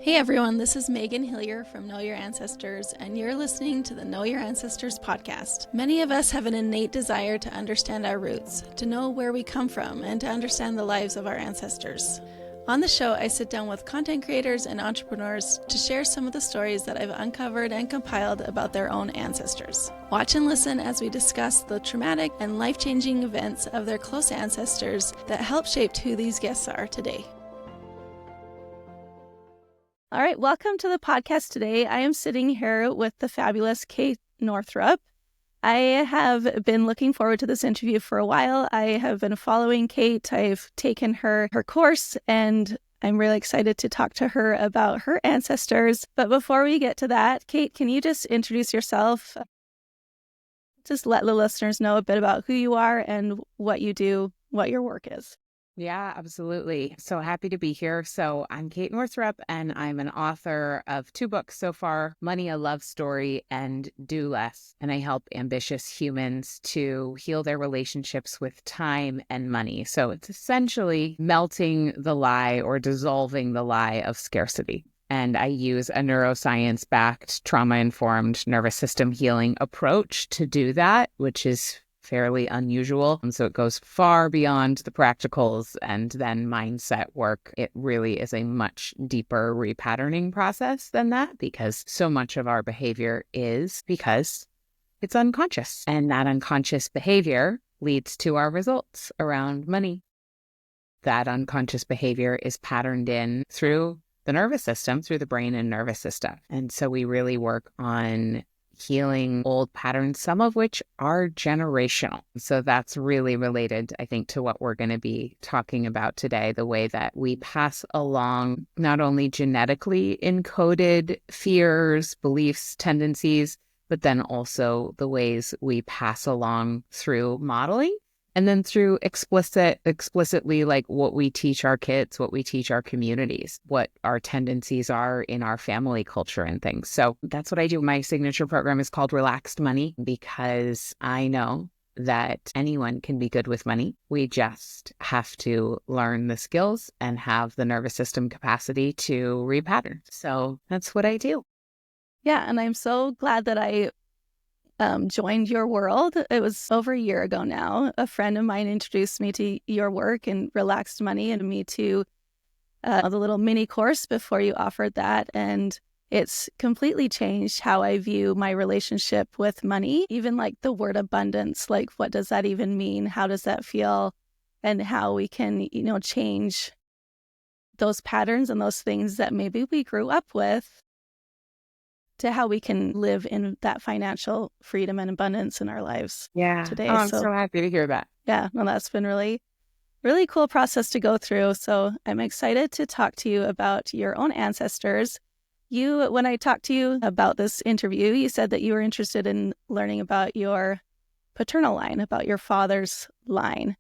Hey everyone, this is Megan Hillier from Know Your Ancestors, and you're listening to the Know Your Ancestors podcast. Many of us have an innate desire to understand our roots, to know where we come from, and to understand the lives of our ancestors. On the show, I sit down with content creators and entrepreneurs to share some of the stories that I've uncovered and compiled about their own ancestors. Watch and listen as we discuss the traumatic and life-changing events of their close ancestors that helped shape who these guests are today. All right, welcome to the podcast today. I am sitting here with the fabulous Kate Northrup. I have been looking forward to this interview for a while. I have been following Kate. I've taken her course, and I'm really excited to talk to her about her ancestors. But before we get to that, Kate, can you just introduce yourself? Just let the listeners know a bit about who you are and what you do, what your work is. Yeah, absolutely. So happy to be here. So I'm Kate Northrup, and I'm an author of 2 books so far, Money, a Love Story, and Do Less. And I help ambitious humans to heal their relationships with time and money. So it's essentially melting the lie or dissolving the lie of scarcity. And I use a neuroscience-backed, trauma-informed nervous system healing approach to do that, which is fairly unusual. And so it goes far beyond the practicals and then mindset work. It really is a much deeper repatterning process than that, because so much of our behavior is because it's unconscious. And that unconscious behavior leads to our results around money. That unconscious behavior is patterned in through the nervous system, through the brain and nervous system. And so we really work on healing old patterns, some of which are generational. So that's really related, I think, to what we're going to be talking about today, the way that we pass along not only genetically encoded fears, beliefs, tendencies, but then also the ways we pass along through modeling. And then through explicitly, like what we teach our kids, what we teach our communities, what our tendencies are in our family culture and things. So that's what I do. My signature program is called Relaxed Money, because I know that anyone can be good with money. We just have to learn the skills and have the nervous system capacity to repattern. So that's what I do. Yeah, and I'm so glad that I joined your world. It was over a year ago now. A friend of mine introduced me to your work and Relaxed Money, and me to the little mini course before you offered that. And it's completely changed how I view my relationship with money. Even like the word abundance, like what does that even mean? How does that feel? And how we can, change those patterns and those things that maybe we grew up with, to how we can live in that financial freedom and abundance in our lives today. Oh, I'm so happy to hear that. Yeah, well, that's been really, really cool process to go through. So I'm excited to talk to you about your own ancestors. When I talked to you about this interview, you said that you were interested in learning about your paternal line, about your father's line.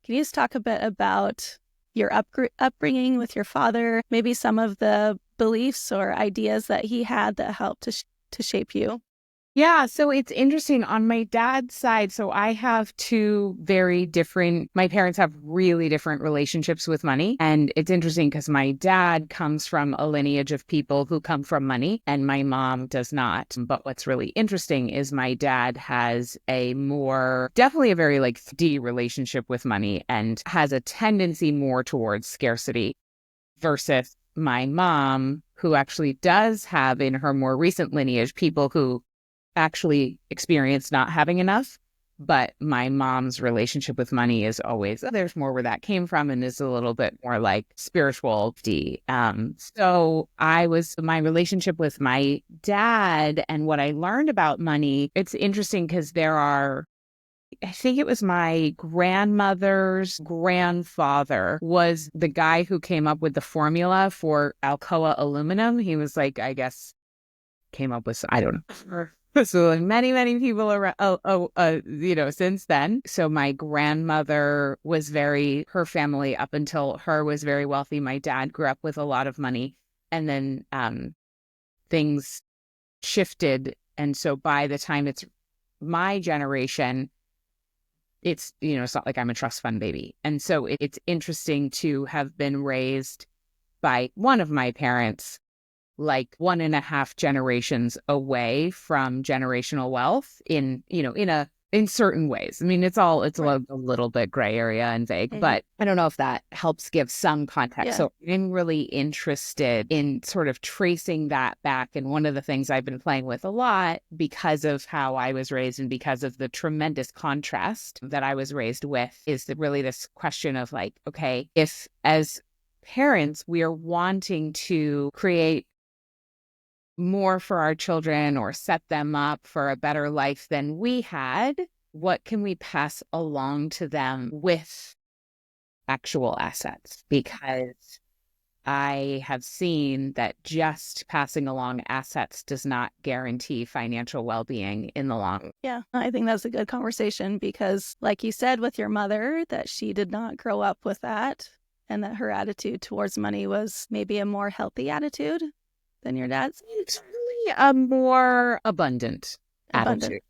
Can you just talk a bit about your upbringing with your father, maybe some of the beliefs or ideas that he had that helped to shape you? Yeah, so it's interesting on my dad's side. So I have 2 very different, my parents have really different relationships with money. And it's interesting because my dad comes from a lineage of people who come from money, and my mom does not. But what's really interesting is my dad has definitely a very like 3D relationship with money, and has a tendency more towards scarcity, versus my mom, who actually does have in her more recent lineage people who actually experienced not having enough. But my mom's relationship with money is always, there's more where that came from, and is a little bit more like spiritual. So my relationship with my dad and what I learned about money, it's interesting because I think it was my grandmother's grandfather was the guy who came up with the formula for Alcoa aluminum. He was like, I guess, came up with, I don't know. So like many, many people around, since then. So my grandmother her family up until her was very wealthy. My dad grew up with a lot of money, and then things shifted. And so by the time it's my generation, it's not like I'm a trust fund baby. And so it's interesting to have been raised by one of my parents like 1.5 generations away from generational wealth in certain ways. I mean, it's Right. a little bit gray area and vague, Hmm. but I don't know if that helps give some context. Yeah. So I'm really interested in sort of tracing that back. And one of the things I've been playing with a lot because of how I was raised and because of the tremendous contrast that I was raised with is really this question of like, okay, if as parents, we are wanting to create more for our children or set them up for a better life than we had, what can we pass along to them with actual assets? Because I have seen that just passing along assets does not guarantee financial well-being in the long run. Yeah, I think that's a good conversation because, like you said with your mother, that she did not grow up with that and that her attitude towards money was maybe a more healthy attitude than your dad's. It's really a more abundant Abundant. attitude.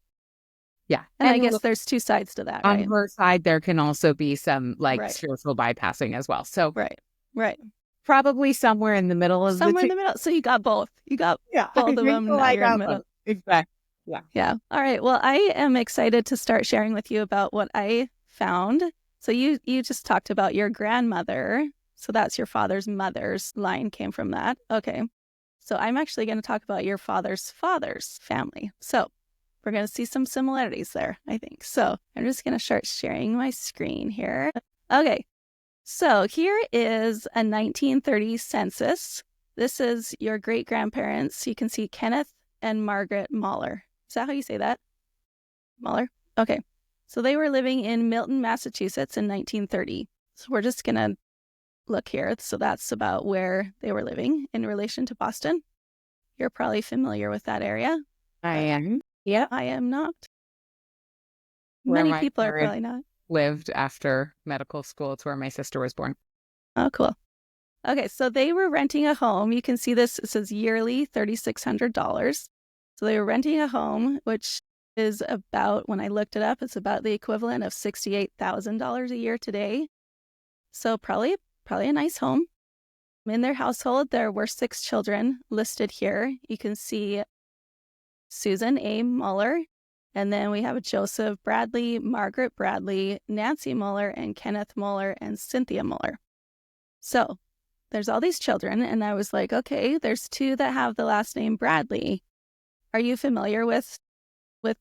Yeah. And I And guess there's two sides to that, on right? her side, there can also be some like Right, spiritual bypassing as well. So right, right. probably somewhere in the middle of the Somewhere in two. the middle. So you got both. You got Yeah, I both of think them. so. Now I you're in the got middle. both. Exactly. Yeah. Yeah. All right. Well, I am excited to start sharing with you about what I found. So you just talked about your grandmother. So that's your father's mother's line came from that. Okay. So I'm actually going to talk about your father's family. So we're going to see some similarities there, I think. So I'm just going to start sharing my screen here. Okay. So here is a 1930 census. This is your great grandparents. You can see Kenneth and Margaret Mahler. Is that how you say that? Mahler? Okay. So they were living in Milton, Massachusetts in 1930. So we're just going to look here. So that's about where they were living in relation to Boston. You're probably familiar with that area. I But am. Yeah. I am not. Where Many my people are parents probably not. lived after medical school. It's where my sister was born. Oh, cool. Okay, so they were renting a home. You can see this. It says yearly $3,600. So they were renting a home, which is about, when I looked it up, it's about the equivalent of $68,000 a year today. So probably a nice home. In their household, there were 6 children listed here. You can see Susan A. Muller, and then we have Joseph Bradley, Margaret Bradley, Nancy Muller, and Kenneth Muller, and Cynthia Muller. So there's all these children, and I was like, okay, there's 2 that have the last name Bradley. Are you familiar with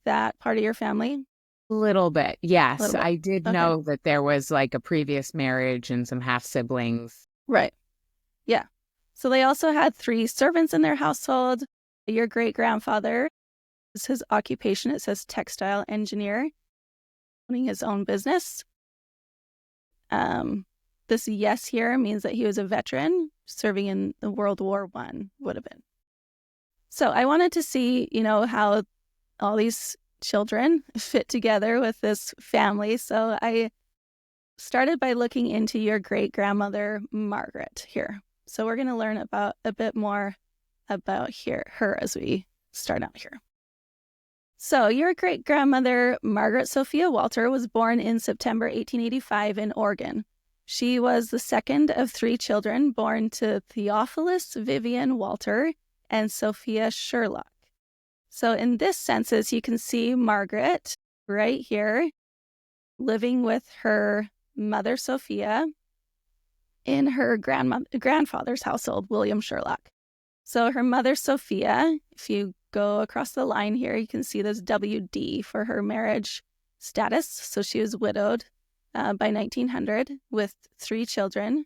that part of your family? A little bit. A Yes. little bit. I did Okay. know that there was like a previous marriage and some half siblings. Right. Yeah. So they also had 3 servants in their household. Your great grandfather is his occupation. It says textile engineer, owning his own business. This yes here means that he was a veteran serving in the World War I, would have been. So I wanted to see, how all these children fit together with this family. So I started by looking into your great grandmother, Margaret, here. So we're going to learn about a bit more about her as we start out here. So your great grandmother, Margaret Sophia Walter, was born in September 1885 in Oregon. She was the second of 3 children born to Theophilus Vivian Walter and Sophia Sherlock. So in this census, you can see Margaret right here living with her mother, Sophia, in her grandfather's household, William Sherlock. So her mother, Sophia, if you go across the line here, you can see this WD for her marriage status. So she was widowed by 1900 with 3 children,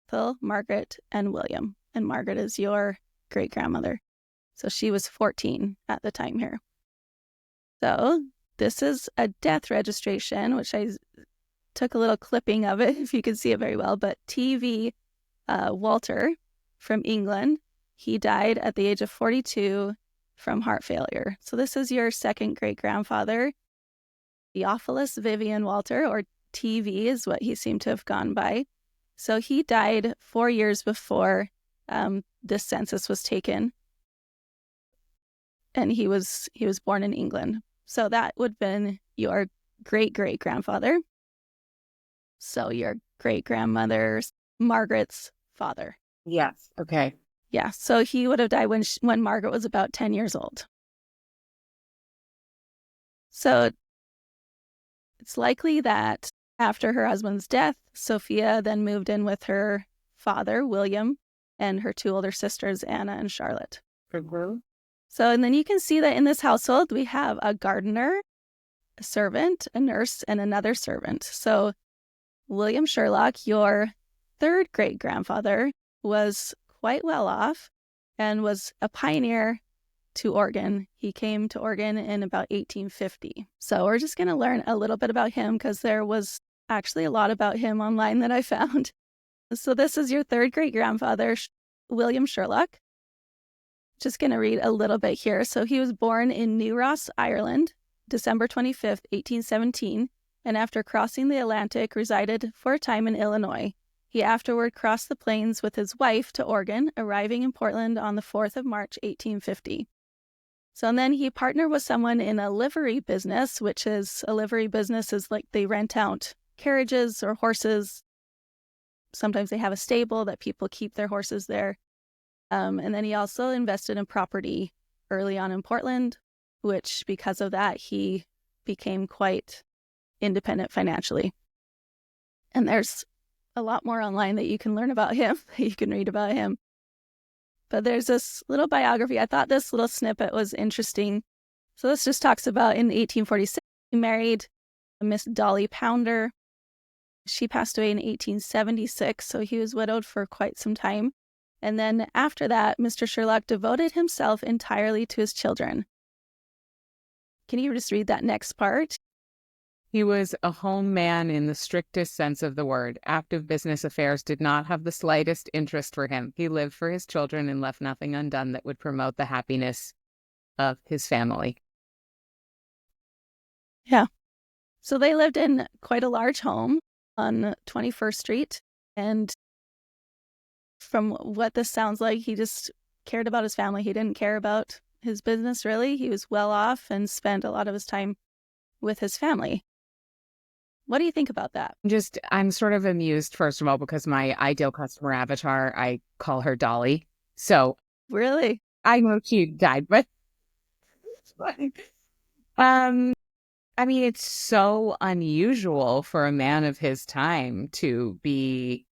Phil, Margaret, and William. And Margaret is your great-grandmother. So she was 14 at the time here. So this is a death registration, which I took a little clipping of it, if you can see it very well. But T.V. Walter from England, he died at the age of 42 from heart failure. So this is your second great-grandfather, Theophilus Vivian Walter, or TV is what he seemed to have gone by. So he died 4 years before this census was taken. And he was born in England. So that would have been your great-great-grandfather. So your great-grandmother's Margaret's father. Yes. Okay. Yeah, so he would have died when Margaret was about 10 years old. So it's likely that after her husband's death, Sophia then moved in with her father, William, and her two older sisters, Anna and Charlotte. Mm-hmm. So, and then you can see that in this household, we have a gardener, a servant, a nurse, and another servant. So William Sherlock, your third great-grandfather, was quite well off and was a pioneer to Oregon. He came to Oregon in about 1850. So we're just going to learn a little bit about him because there was actually a lot about him online that I found. So this is your third great-grandfather, William Sherlock. Just going to read a little bit here. So he was born in New Ross, Ireland, December 25th, 1817, and after crossing the Atlantic, resided for a time in Illinois. He afterward crossed the plains with his wife to Oregon, arriving in Portland on the 4th of March, 1850. So and then he partnered with someone in a livery business, which is a livery business is like they rent out carriages or horses. Sometimes they have a stable that people keep their horses there. And then he also invested in property early on in Portland, which because of that, he became quite independent financially. And there's a lot more online that you can learn about him, that you can read about him. But there's this little biography. I thought this little snippet was interesting. So this just talks about in 1846, he married Miss Dolly Pounder. She passed away in 1876, so he was widowed for quite some time. And then after that, Mr. Sherlock devoted himself entirely to his children. Can you just read that next part? He was a home man in the strictest sense of the word. Active business affairs did not have the slightest interest for him. He lived for his children and left nothing undone that would promote the happiness of his family. Yeah. So they lived in quite a large home on 21st Street. And from what this sounds like, he just cared about his family. He didn't care about his business, really. He was well off and spent a lot of his time with his family. What do you think about that? I'm sort of amused, first of all, because my ideal customer avatar, I call her Dolly. So Really? I know she died, but it's fine. I mean, it's so unusual for a man of his time to be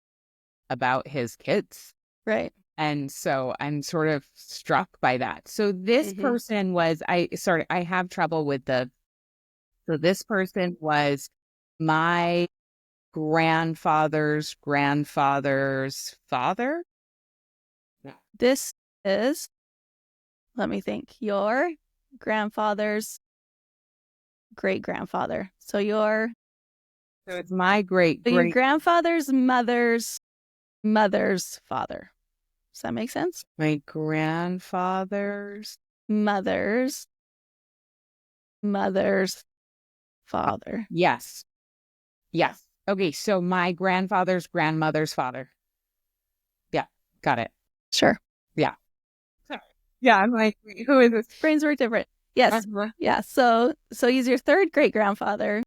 about his kids. Right. And so I'm sort of struck by that. So this person was, I have trouble with so this person was my grandfather's grandfather's father. This is, let me think, your grandfather's great-grandfather. So It's my great your grandfather's mother's father. Does that make sense? My grandfather's mother's father. Yes. Okay, so my grandfather's grandmother's father. Yeah, got it. Sure. Yeah. Sorry. Yeah, I'm like, who is this? Brains work different. Yes. Yeah. So he's your third great-grandfather.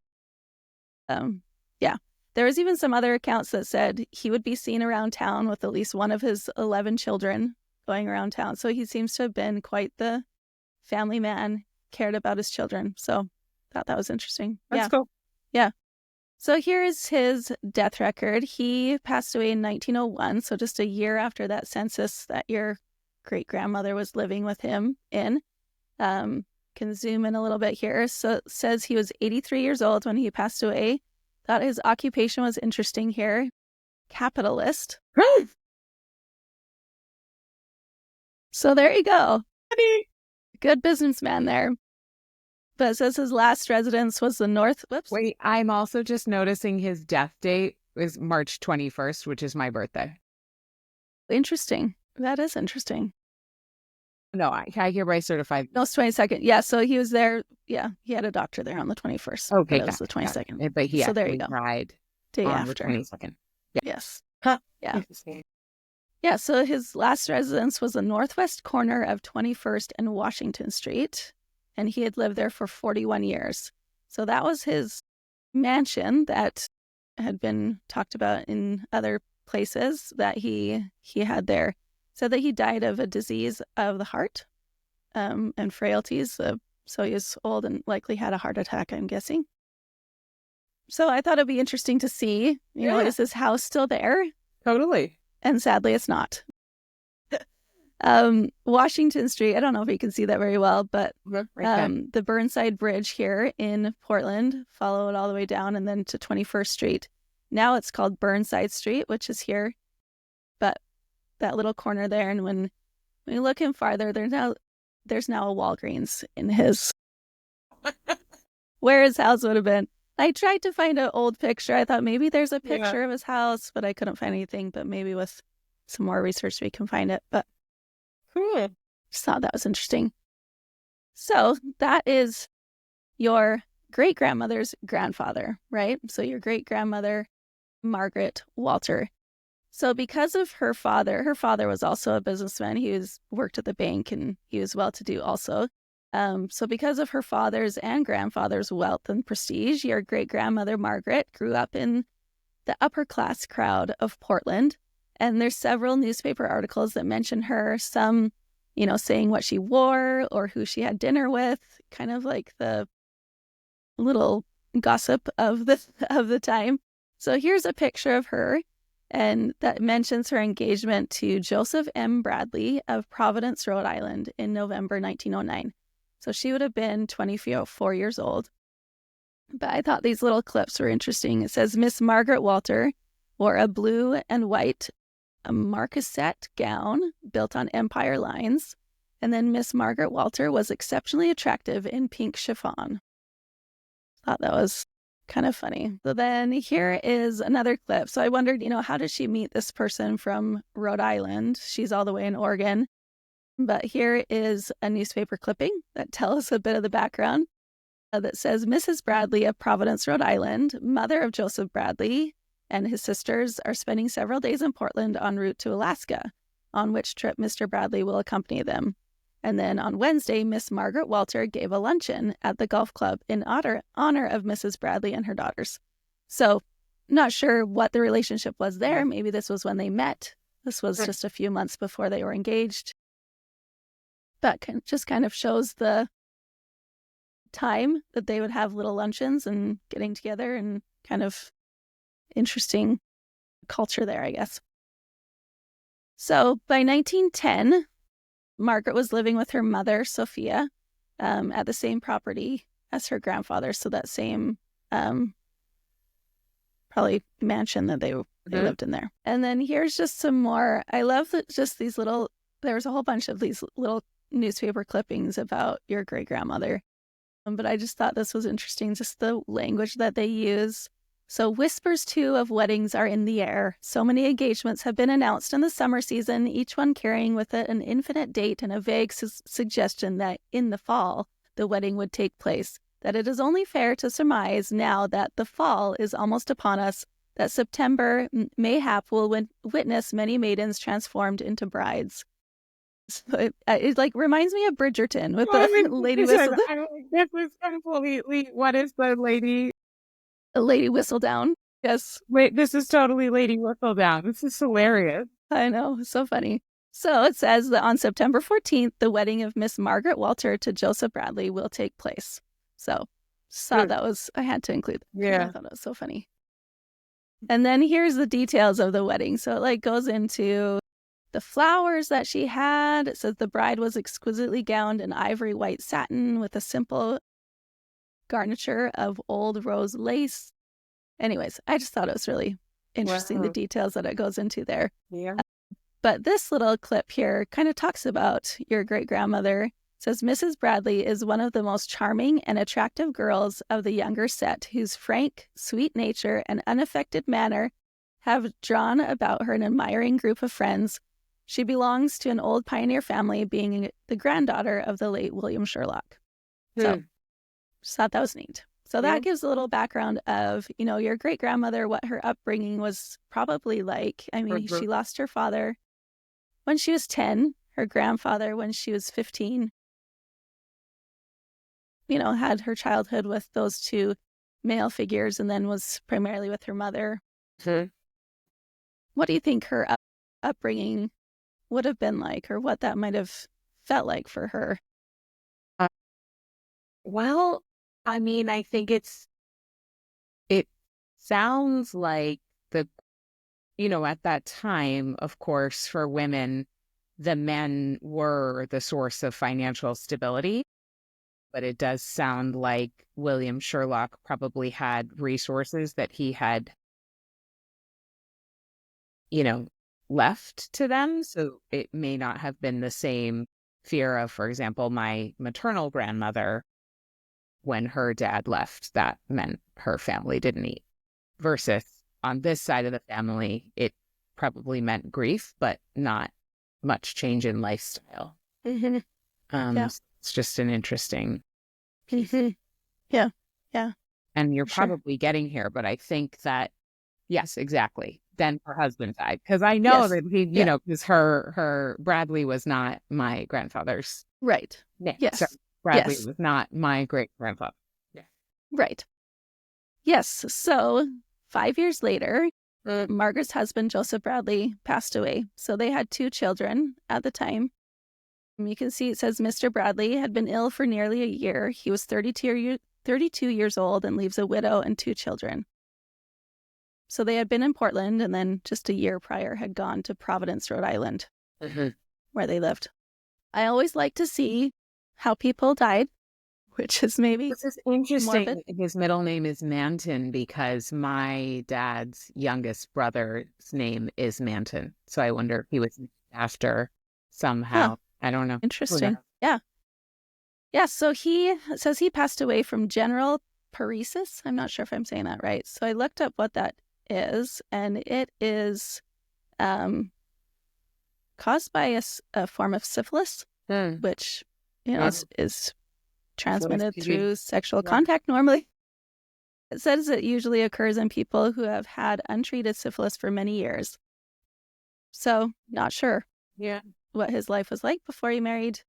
Yeah. There was even some other accounts that said he would be seen around town with at least one of his 11 children going around town. So he seems to have been quite the family man, cared about his children. So thought that was interesting. That's cool. Yeah. So here's his death record. He passed away in 1901, so just a year after that census that your great-grandmother was living with him in. Can zoom in a little bit here. So it says he was 83 years old when he passed away. Thought his occupation was interesting here. Capitalist. So there you go. Good businessman there. But it says his last residence was the North. Whoops. Wait, I'm also just noticing his death date is March 21st, which is my birthday. Interesting. That is interesting. No, I hereby certified. No, it's 22nd. Yeah, so he was there. Yeah, he had a doctor there on the 21st. Okay, but it was the 22nd. But he so there you go. died day on after. the 22nd. Yeah. Yes. Huh. Yeah. Yeah, so his last residence was the northwest corner of 21st and Washington Street, and he had lived there for 41 years. So that was his mansion that had been talked about in other places that he had there. said that he died of a disease of the heart and frailties. So he was old and likely had a heart attack, I'm guessing. So I thought it'd be interesting to see, is his house still there? Totally. And sadly, it's not. Washington Street, I don't know if you can see that very well, but the Burnside Bridge here in Portland, follow it all the way down and then to 21st Street. Now it's called Burnside Street, which is here. But that little corner there, and when you look in farther, there's now a Walgreens in his where his house would have been. I tried to find an old picture. I thought maybe there's a picture of his house, but I couldn't find anything. But maybe with some more research we can find it. But cool. Just thought that was interesting. So that is your great-grandmother's grandfather, right? So your great-grandmother, Margaret Walter. So because of her father was also a businessman. He worked at the bank and he was well-to-do also. So because of her father's and grandfather's wealth and prestige, your great-grandmother Margaret grew up in the upper-class crowd of Portland. And there's several newspaper articles that mention her, some, saying what she wore or who she had dinner with, kind of like the little gossip of the time. So here's a picture of her, and that mentions her engagement to Joseph M. Bradley of Providence, Rhode Island in November 1909. So she would have been 24 years old. But I thought these little clips were interesting. It says, Miss Margaret Walter wore a blue and white marquisette gown built on empire lines. And then Miss Margaret Walter was exceptionally attractive in pink chiffon. Thought that was kind of funny. So then here is another clip. So I wondered, how did she meet this person from Rhode Island? She's all the way in Oregon. But here is a newspaper clipping that tells a bit of the background that says, Mrs. Bradley of Providence, Rhode Island, mother of Joseph Bradley, and his sisters are spending several days in Portland en route to Alaska, on which trip Mr. Bradley will accompany them. And then on Wednesday, Miss Margaret Walter gave a luncheon at the golf club in honor of Mrs. Bradley and her daughters. So not sure what the relationship was there. Maybe this was when they met. This was just a few months before they were engaged. But just kind of shows the time that they would have little luncheons and getting together, and kind of interesting culture there, I guess. So by 1910, Margaret was living with her mother, Sophia, at the same property as her grandfather. So that same probably mansion that they lived in there. And then here's just some more. I love that just these little, there's a whole bunch of these little newspaper clippings about your great-grandmother. But I just thought this was interesting, just the language that they use. So whispers, too, of weddings are in the air. So many engagements have been announced in the summer season, each one carrying with it an infinite date and a vague suggestion that in the fall the wedding would take place, that it is only fair to surmise now that the fall is almost upon us, that September, mayhap, will witness many maidens transformed into brides. So it like reminds me of Bridgerton with the lady whistle. This is completely. What is the lady? Lady Whistledown. Yes. Wait, this is totally Lady Whistledown. This is hilarious. I know, so funny. So it says that on September 14th, the wedding of Miss Margaret Walter to Joseph Bradley will take place. So that was, I had to include that. Yeah. I thought it was so funny. And then here's the details of the wedding. So it like goes into the flowers that she had. It says the bride was exquisitely gowned in ivory white satin with a simple garniture of old rose lace. Anyways, I just thought it was really interesting, the details that it goes into there. Yeah. But this little clip here kind of talks about your great-grandmother. It says, Mrs. Bradley is one of the most charming and attractive girls of the younger set, whose frank, sweet nature and unaffected manner have drawn about her an admiring group of friends. She belongs to an old pioneer family, being the granddaughter of the late William Sherlock. So just thought that was neat. So that gives a little background of, your great-grandmother, what her upbringing was probably like. I mean, she lost her father when she was 10, her grandfather when she was 15. Had her childhood with those two male figures, and then was primarily with her mother. What do you think her upbringing would have been like, or what that might have felt like for her. Uh, well, I mean, I think it sounds like at that time, of course, for women, the men were the source of financial stability. But it does sound like William Sherlock probably had resources that he had, left to them. So it may not have been the same fear of, for example, my maternal grandmother when her dad left. That meant her family didn't eat. Versus on this side of the family, it probably meant grief, but not much change in lifestyle. Mm-hmm. Yeah. So it's just an interesting piece. Mm-hmm. Yeah. Yeah. And you're Sure. probably getting here, but I think that, yes, exactly. Then her husband died. Because I know that he, because her Bradley was not my grandfather's Right. name. Yes. So Bradley Yes. was not my great grandfather. Yeah. Right. Yes. So 5 years later, Margaret's husband, Joseph Bradley, passed away. So they had 2 children at the time. You can see it says Mr. Bradley had been ill for nearly a year. He was 32 years old and leaves a widow and 2 children. So they had been in Portland and then just a year prior had gone to Providence, Rhode Island, where they lived. I always like to see how people died, which is maybe This is interesting. morbid. His middle name is Manton because my dad's youngest brother's name is Manton. So I wonder if he was after somehow. Huh. I don't know. Interesting. Yeah. Yeah. So he says he passed away from general paresis. I'm not sure if I'm saying that right. So I looked up what that is, and it is caused by a form of syphilis, which, is transmitted through sexual contact normally. It says it usually occurs in people who have had untreated syphilis for many years. So not sure what his life was like before he married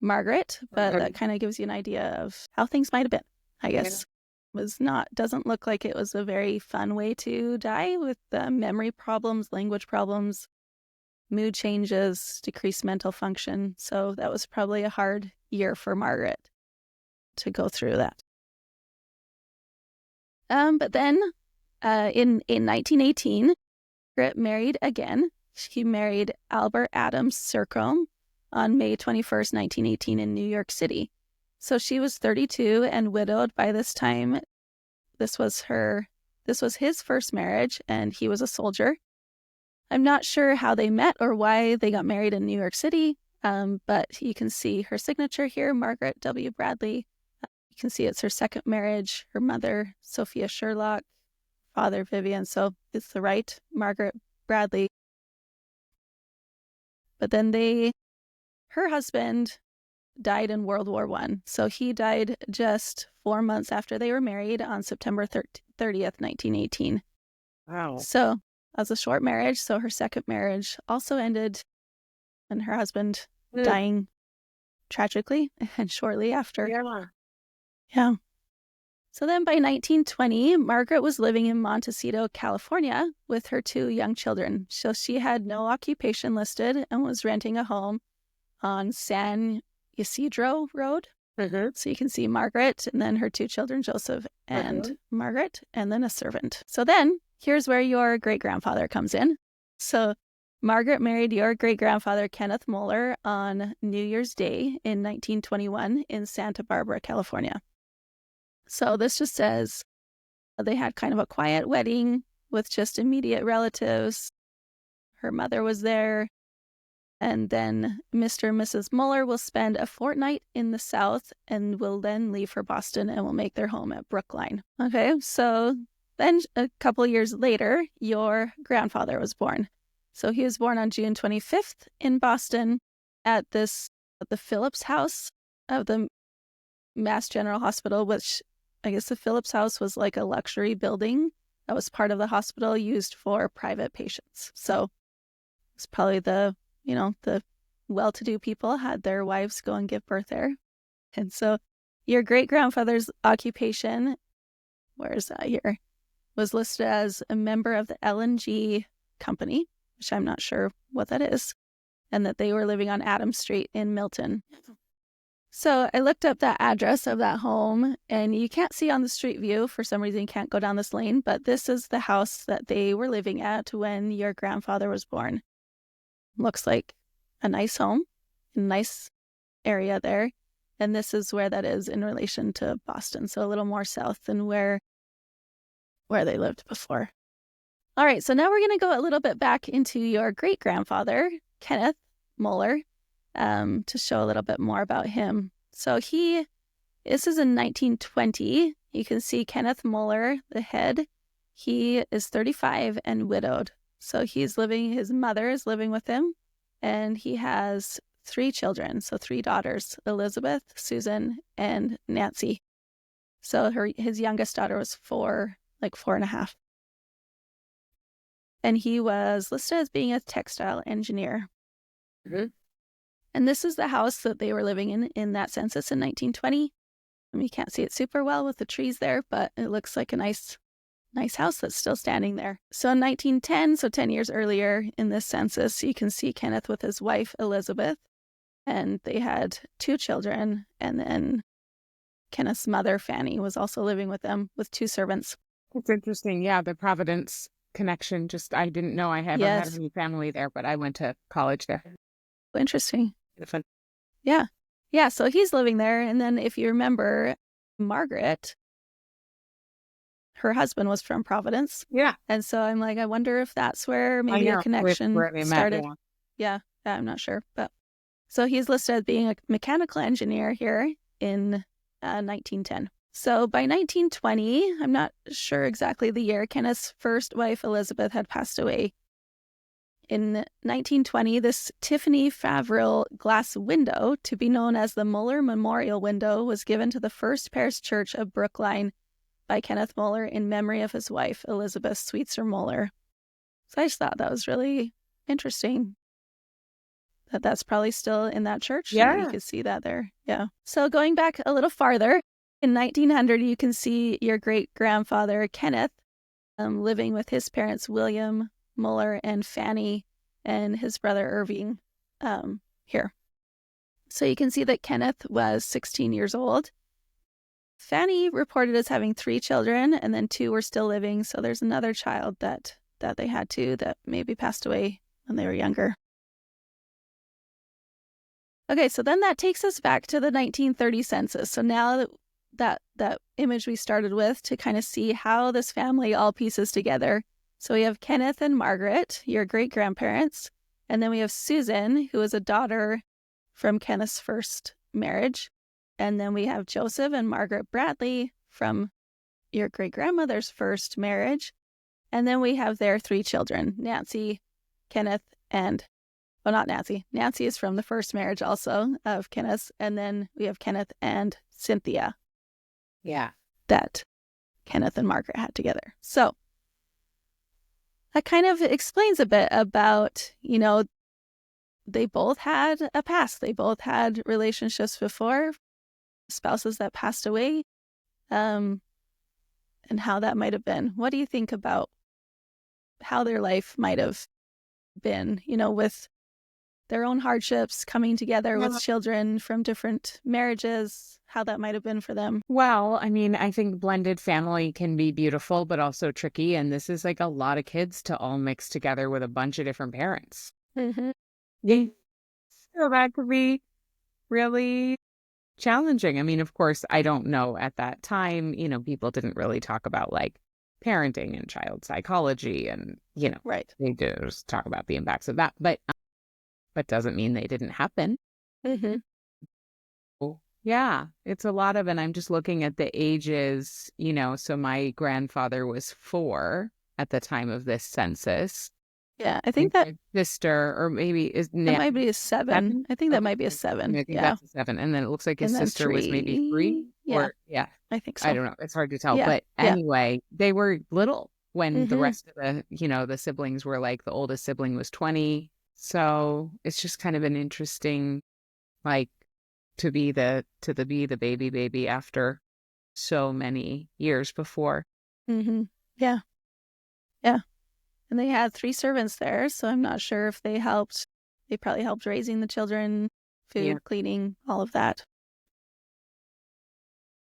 Margaret, but that kind of gives you an idea of how things might have been, I guess. Doesn't look like it was a very fun way to die, with memory problems, language problems, mood changes, decreased mental function. So that was probably a hard year for Margaret to go through that. But then in 1918, Margaret married again. She married Albert Adams Sercombe on May 21st, 1918 in New York City. So she was 32 and widowed by this time. This was his first marriage, and he was a soldier. I'm not sure how they met or why they got married in New York City, but you can see her signature here, Margaret W. Bradley. You can see it's her second marriage. Her mother, Sophia Sherlock, father, Vivian. So it's the right Margaret Bradley. But then her husband died in World War I. So he died just 4 months after they were married on September 30th, 1918. Wow. So as a short marriage, so her second marriage also ended, and her husband dying tragically and shortly after. Yeah. So then by 1920, Margaret was living in Montecito, California with her 2 young children. So she had no occupation listed and was renting a home on San Isidro Road. So you can see Margaret and then her 2 children, Joseph and Margaret, and then a servant. So then here's where your great-grandfather comes in. So Margaret married your great-grandfather, Kenneth Moeller, on New Year's Day in 1921 in Santa Barbara, California. So this just says they had kind of a quiet wedding with just immediate relatives. Her mother was there. And then Mr. and Mrs. Moeller will spend a fortnight in the South and will then leave for Boston and will make their home at Brookline. Okay, so then a couple years later, your grandfather was born. So he was born on June 25th in Boston at the Phillips House of the Mass General Hospital, which I guess the Phillips House was like a luxury building that was part of the hospital used for private patients. So it's probably the well-to-do people had their wives go and give birth there. And so your great-grandfather's occupation, where is that here, was listed as a member of the L&G company. which I'm not sure what that is, and that they were living on Adams Street in Milton. So I looked up that address of that home, and you can't see on the street view. For some reason, you can't go down this lane, but this is the house that they were living at when your grandfather was born. Looks like a nice home, a nice area there. And this is where that is in relation to Boston, so a little more south than where they lived before. All right, so now we're going to go a little bit back into your great-grandfather, Kenneth Moeller, to show a little bit more about him. So this is in 1920. You can see Kenneth Moeller, the head. He is 35 and widowed. So his mother is living with him, and he has 3 children, so 3 daughters, Elizabeth, Susan, and Nancy. So his youngest daughter was 4.5. And he was listed as being a textile engineer. Mm-hmm. And this is the house that they were living in that census in 1920. You can't see it super well with the trees there, but it looks like a nice house that's still standing there. So in 1910, so 10 years earlier in this census, you can see Kenneth with his wife, Elizabeth, and they had 2 children. And then Kenneth's mother, Fanny, was also living with them with 2 servants. It's interesting. Yeah, the Providence connection. I didn't know I had any family there, but I went to college there. Interesting. Fun. Yeah. Yeah, so he's living there. And then if you remember, Margaret, her husband was from Providence. Yeah. And so I'm like, I wonder if that's where maybe a connection started. Yeah, I'm not sure. But so he's listed as being a mechanical engineer here in 1910. So by 1920, I'm not sure exactly the year, Kenneth's first wife, Elizabeth, had passed away. In 1920, this Tiffany Favril glass window, to be known as the Moeller Memorial Window, was given to the First Parish Church of Brookline by Kenneth Moeller in memory of his wife, Elizabeth Sweetser Moeller. So I just thought that was really interesting. That's probably still in that church. Yeah. You could see that there. Yeah. So going back a little farther, in 1900, you can see your great-grandfather, Kenneth, living with his parents, William Moeller and Fanny, and his brother Irving here. So you can see that Kenneth was 16 years old. Fanny reported as having 3 children, and then 2 were still living. So there's another child that they had too that maybe passed away when they were younger. Okay, so then that takes us back to the 1930 census. So now that image we started with to kind of see how this family all pieces together. So we have Kenneth and Margaret, your great-grandparents, and then we have Susan, who is a daughter from Kenneth's first marriage. And then we have Joseph and Margaret Bradley from your great-grandmother's first marriage. And then we have their 3 children, Nancy, Kenneth, and, well, not Nancy. Nancy is from the first marriage also of Kenneth's. And then we have Kenneth and Cynthia. Yeah. That Kenneth and Margaret had together. So that kind of explains a bit about, they both had a past. They both had relationships before, spouses that passed away, and how that might have been. What do you think about how their life might have been, with their own hardships, coming together with children from different marriages, how that might have been for them? Well, I mean, I think blended family can be beautiful, but also tricky. And this is like a lot of kids to all mix together with a bunch of different parents. Mm-hmm. Yeah. So that could be really challenging. I mean, of course, I don't know at that time, people didn't really talk about like parenting and child psychology and, right. They just talk about the impacts of that. But doesn't mean they didn't happen. Mm-hmm. Yeah, it's a lot of, and I'm just looking at the ages, so my grandfather was 4 at the time of this census. Yeah, I think that sister, or maybe that might be a 7. I think that might be a 7. I think that's a 7. And then it looks like his sister was maybe 3. Yeah. Yeah. I think so. I don't know. It's hard to tell. Yeah. But anyway, they were little when the Mm-hmm. rest of the siblings were like, the oldest sibling was 20. So it's just kind of an interesting, like, to be the baby after so many years before. Mm-hmm. Yeah. Yeah. And they had 3 servants there, so I'm not sure if they helped. They probably helped raising the children, food, cleaning, all of that.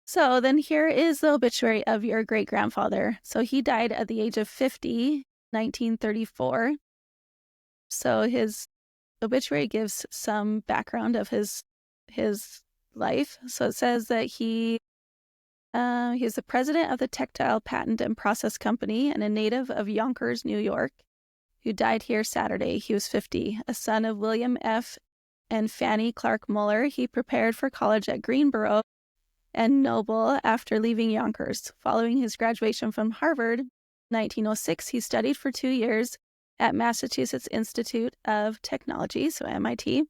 So then here is the obituary of your great-grandfather. So he died at the age of 50, 1934. So his obituary gives some background of his life. So it says that he is the president of the Textile Patent and Process Company and a native of Yonkers, New York, who died here Saturday. He was 50. A son of William F. and Fanny Clark Muller, he prepared for college at Greenboro and Noble after leaving Yonkers. Following his graduation from Harvard in 1906, he studied for 2 years at Massachusetts Institute of Technology, so MIT.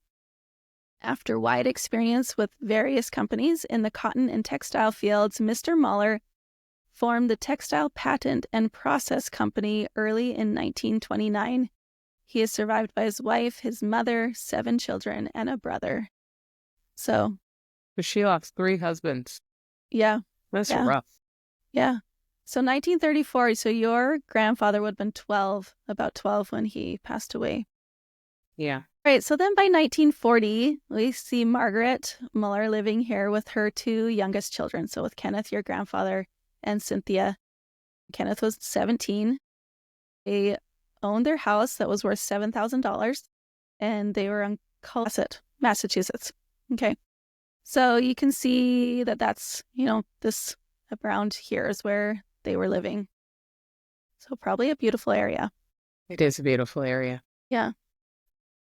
After wide experience with various companies in the cotton and textile fields, Mr. Muller formed the Textile Patent and Process Company early in 1929. He is survived by his wife, his mother, 7 children, and a brother. So. But she lost 3 husbands. Yeah. That's rough. Yeah. So 1934, so your grandfather would have been 12, about 12 when he passed away. Yeah. Right. So then by 1940, we see Margaret Muller living here with her 2 youngest children. So with Kenneth, your grandfather, and Cynthia. Kenneth was 17. They owned their house that was worth $7,000, and they were on Cohasset, Massachusetts. Okay. So you can see that that's, this around here is where they were living. So probably a beautiful area. It is a beautiful area. Yeah.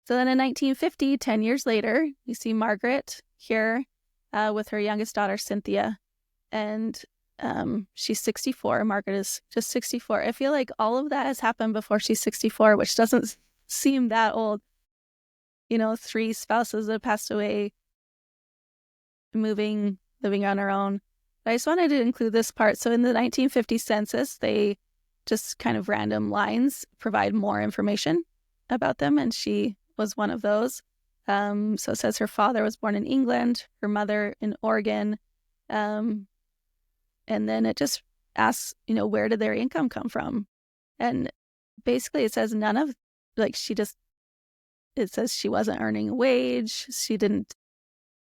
So then in 1950, 10 years later, we see Margaret here with her youngest daughter, Cynthia. And she's 64. Margaret is just 64. I feel like all of that has happened before she's 64, which doesn't seem that old. 3 spouses that passed away, living on her own. But I just wanted to include this part. So in the 1950 census, they just kind of random lines provide more information about them, and she was one of those. So it says her father was born in England, her mother in Oregon, and then it just asks, where did their income come from? And basically it says none of, it says she wasn't earning a wage. She didn't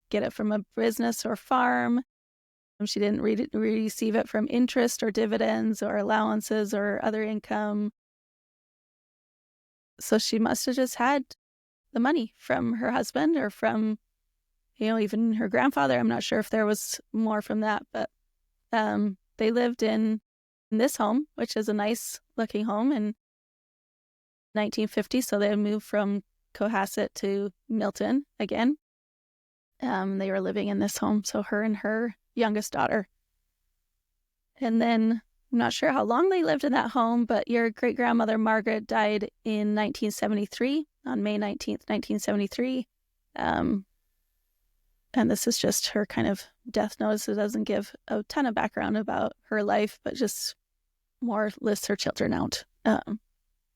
get it from a business or farm. She didn't receive it from interest or dividends or allowances or other income. So she must have just had the money from her husband or from, even her grandfather. I'm not sure if there was more from that, but they lived in this home, which is a nice looking home, in 1950. So they moved from Cohasset to Milton again. They were living in this home, so her and her youngest daughter. And then I'm not sure how long they lived in that home, but your great-grandmother Margaret died in 1973, on May 19th, 1973. And this is just her kind of death notice. It doesn't give a ton of background about her life, but just more lists her children out. And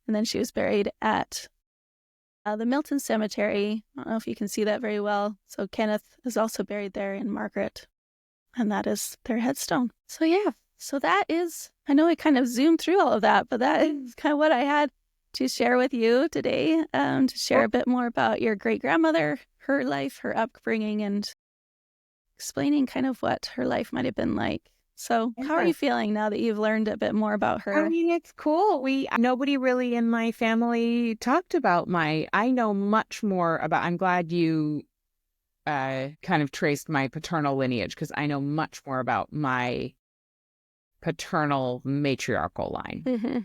then she was buried at the Milton Cemetery. I don't know if you can see that very well. So Kenneth is also buried there, in Margaret. And that is their headstone. So yeah, so that is, I know I kind of zoomed through all of that, but that is kind of what I had to share with you today, to share a bit more about your great-grandmother, her life, her upbringing, and explaining kind of what her life might have been like. So how are you feeling now that you've learned a bit more about her? I mean, it's cool. Nobody really in my family talked about I know much more about, I'm glad you kind of traced my paternal lineage, because I know much more about my paternal matriarchal line. Mm-hmm.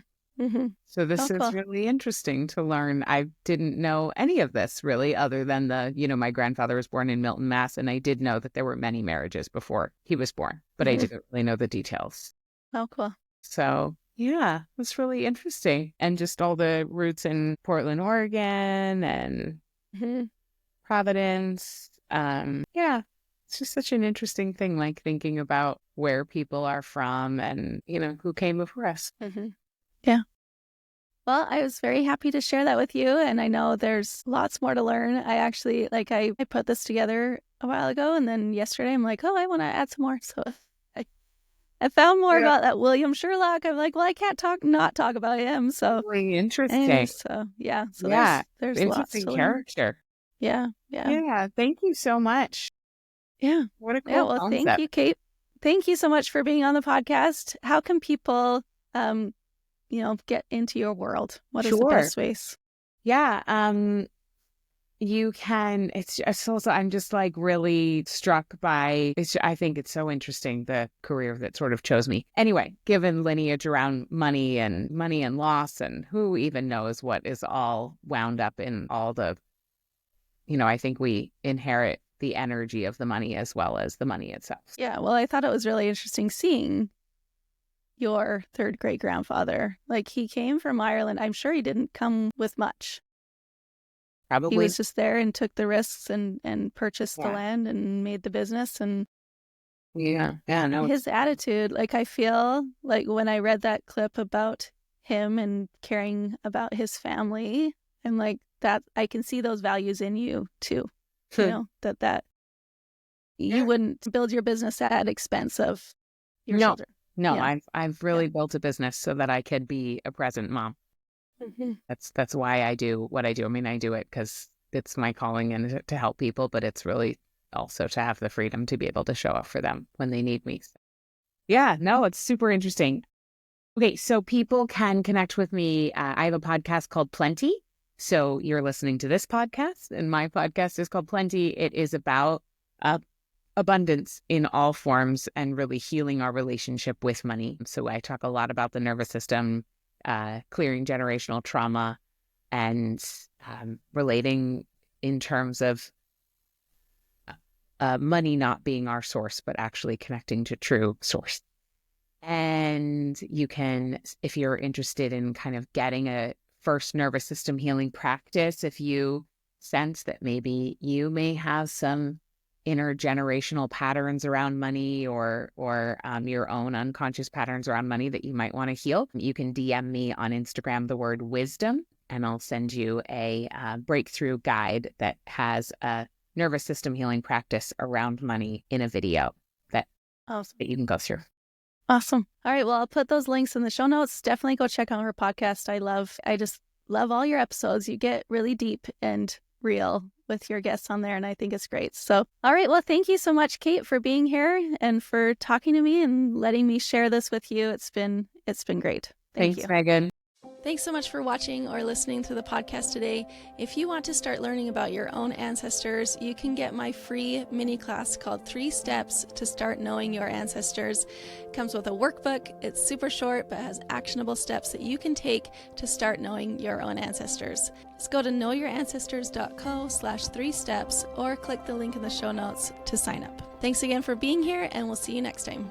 Mm-hmm. So this is cool. really interesting to learn. I didn't know any of this really, other than my grandfather was born in Milton, Mass. And I did know that there were many marriages before he was born, but I didn't really know the details. Oh, cool. So yeah, it's really interesting. And just all the roots in Portland, Oregon, and Providence. Yeah, it's just such an interesting thing, like thinking about where people are from and, who came before us. Yeah. Well, I was very happy to share that with you. And I know there's lots more to learn. I actually, I put this together a while ago, and then yesterday I'm like, oh, I want to add some more. So I found more about that William Sherlock. I'm like, well, I can't not talk about him. So Really interesting. anyway, so yeah. So Yeah. there's lots Interesting to learn. character. Yeah. Yeah. Thank you so much. Yeah. What a cool Yeah. Well, concept. thank you, Kate. Thank you so much for being on the podcast. How can people, get into your world? What is the best ways? Yeah. You can, it's also, I'm just like really struck by, I think it's so interesting, the career that sort of chose me. Anyway, given lineage around money and loss, and who even knows what is all wound up in all the, I think we inherit the energy of the money as well as the money itself. Yeah. Well, I thought it was really interesting seeing your third great grandfather. Like, he came from Ireland. I'm sure he didn't come with much. Probably. He was just there and took the risks and purchased the land and made the business. And no. His attitude, like, I feel like when I read that clip about him and caring about his family, and like that, I can see those values in you too. That you wouldn't build your business at expense of your children. No, I've really built a business so that I could be a present mom. Mm-hmm. That's why I do what I do. I mean, I do it because it's my calling and to help people, but it's really also to have the freedom to be able to show up for them when they need me. Yeah, no, it's super interesting. Okay, so people can connect with me. I have a podcast called Plenty. So you're listening to this podcast, and my podcast is called Plenty. It is about abundance in all forms and really healing our relationship with money. So I talk a lot about the nervous system, clearing generational trauma, and relating in terms of money not being our source, but actually connecting to true source. And you can, if you're interested in kind of getting a first nervous system healing practice, if you sense that maybe you may have some intergenerational patterns around money or your own unconscious patterns around money that you might want to heal, you can DM me on Instagram the word wisdom, and I'll send you a breakthrough guide that has a nervous system healing practice around money in a video that you can go through. Awesome. All right. Well, I'll put those links in the show notes. Definitely go check out her podcast. I just love all your episodes. You get really deep and real with your guests on there, and I think it's great. So, all right. Well, thank you so much, Kate, for being here and for talking to me and letting me share this with you. It's been great. Thanks, you, Megan. Thanks so much for watching or listening to the podcast today. If you want to start learning about your own ancestors, you can get my free mini class called 3 Steps to Start Knowing Your Ancestors. It comes with a workbook. It's super short, but has actionable steps that you can take to start knowing your own ancestors. Just go to knowyourancestors.co/3 steps or click the link in the show notes to sign up. Thanks again for being here, and we'll see you next time.